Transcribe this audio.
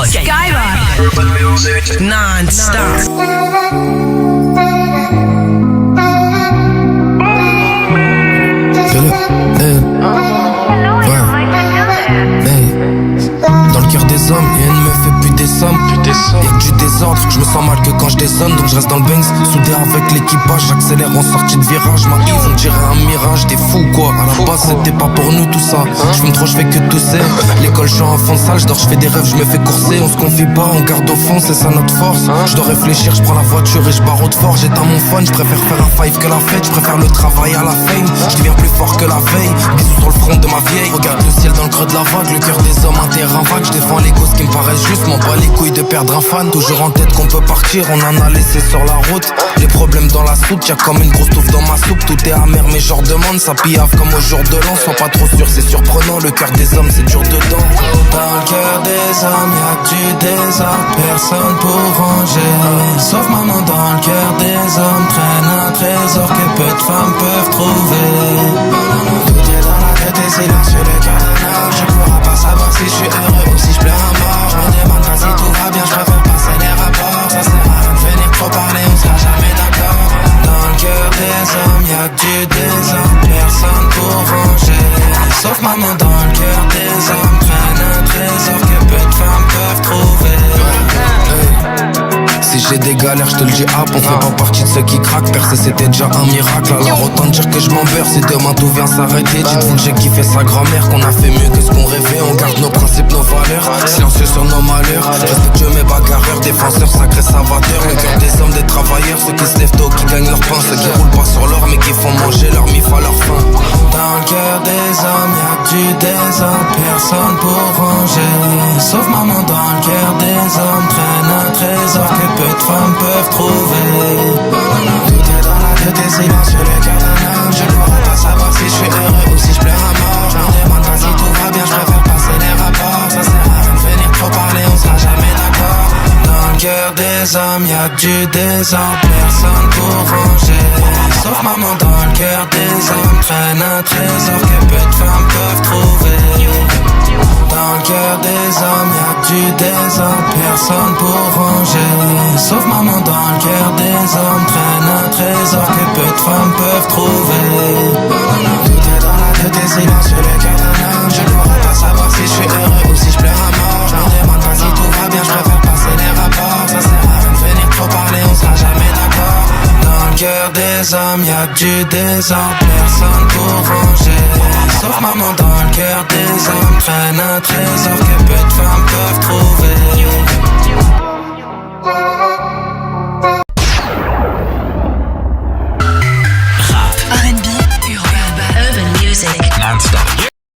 Skyrock non-stop. Dans le cœur des hommes, y'a une meuf et puis des sommes. Y'a que du désordre, je me sens mal que quand je dézone. Donc je reste dans le Benz, soudé avec l'équipage. J'accélère en sortie de virage, ma Yves on dirait un mirage. Des fous quoi, à la base c'était pas pour nous tout ça. Je fume trop, je fais que tousser. L'école je suis en fond de salle, je dors, je fais des rêves, je me fais courser. On se confie pas, on garde au fond, c'est ça notre force. Je dois réfléchir, je prends la voiture et je barre au fort. J'éteins mon phone, je préfère faire un five que la fête. Je préfère le travail à la fame, je deviens plus fort que la veille. Bisous sur le front de ma vieille. Regarde le ciel dans le creux de la vague, le cœur des hommes un terrain vague. Je défends les causes qui me paraissent justes, m'en bats les couilles de perdre un fan. Toujours en tête qu'on peut partir, on en a laissé sur la route. Les problèmes dans la soupe, y'a comme une grosse touffe dans ma soupe. Tout est amer mais je redemande, ça piave comme au jour de l'an. Sois pas trop sûr, c'est surprenant, le cœur des hommes c'est dur dedans. Dans le cœur des hommes y'a que du désordre, personne pour ranger. Sauf maman dans le cœur des hommes traîne un trésor que peu de femmes peuvent trouver. Tout est dans la tête et silencieux, le cœur d'un homme. Je pourrais pas savoir si je suis heureux ou si je pleure à mort. Je me demande pas si tout va bien, je préfère passer les rapports. Ça sert à rien de venir trop parler, on sera jamais d'accord. Dans le cœur des hommes y'a que du désordre, personne pour ranger. Sauf maman dans le cœur des hommes traîne un trésor que peu de femmes peuvent trouver. Si j'ai des galères, je te le dis hop, on fait pas partie de ceux qui craquent. Percer c'était déjà un miracle, alors autant dire que je m'en beurre. Si demain tout vient s'arrêter, dites-vous que j'ai kiffé sa grand-mère, qu'on a fait mieux que ce qu'on rêvait. On garde nos principes, nos valeurs, silencieux sur nos malheurs. Respectueux mes bagarreurs, défenseurs, sacrés salvateurs. Le cœur des hommes, des travailleurs, ceux qui se lèvent tôt, qui gagnent leur pain. Ceux qui roulent pas sur l'or mais qui font manger leur mif à leur faim. Dans le cœur des hommes y'a que du désordre, personne pour ranger. Sauf maman dans le cœur des hommes traîne un trésor que peu de femmes peuvent trouver. Tout est dans la tête et silencieux, le cœur d'un homme. Je ne pourrais pas savoir si je suis heureux ou si je pleure à mort. Je me demande pas si tout va bien, je préfère passer les rapports. Ça sert à rien de venir trop parler, on sera jamais d'accord. Dans le cœur des hommes y'a que du désordre, personne pour ranger. Sauf maman dans le cœur des hommes traîne un trésor que peu de femmes peuvent trouver. Dans le cœur des hommes y'a que du désordre, personne pour ranger. Sauf maman dans le cœur des hommes traîne un trésor que peu de femmes peuvent trouver. Tout est dans la tête et silencieux, le cœur d'un homme. Je ne pourrais pas savoir si je suis heureux ou si je pleure à mort. Je me demande pas si tout va bien, je préfère passer les rapports. Ça sert à rien de venir trop parler, on sera jamais d'accord. Dans le cœur des hommes y'a que du désordre, personne pour ranger. Sauf maman dans le cœur des hommes traîne un trésor que peu de femmes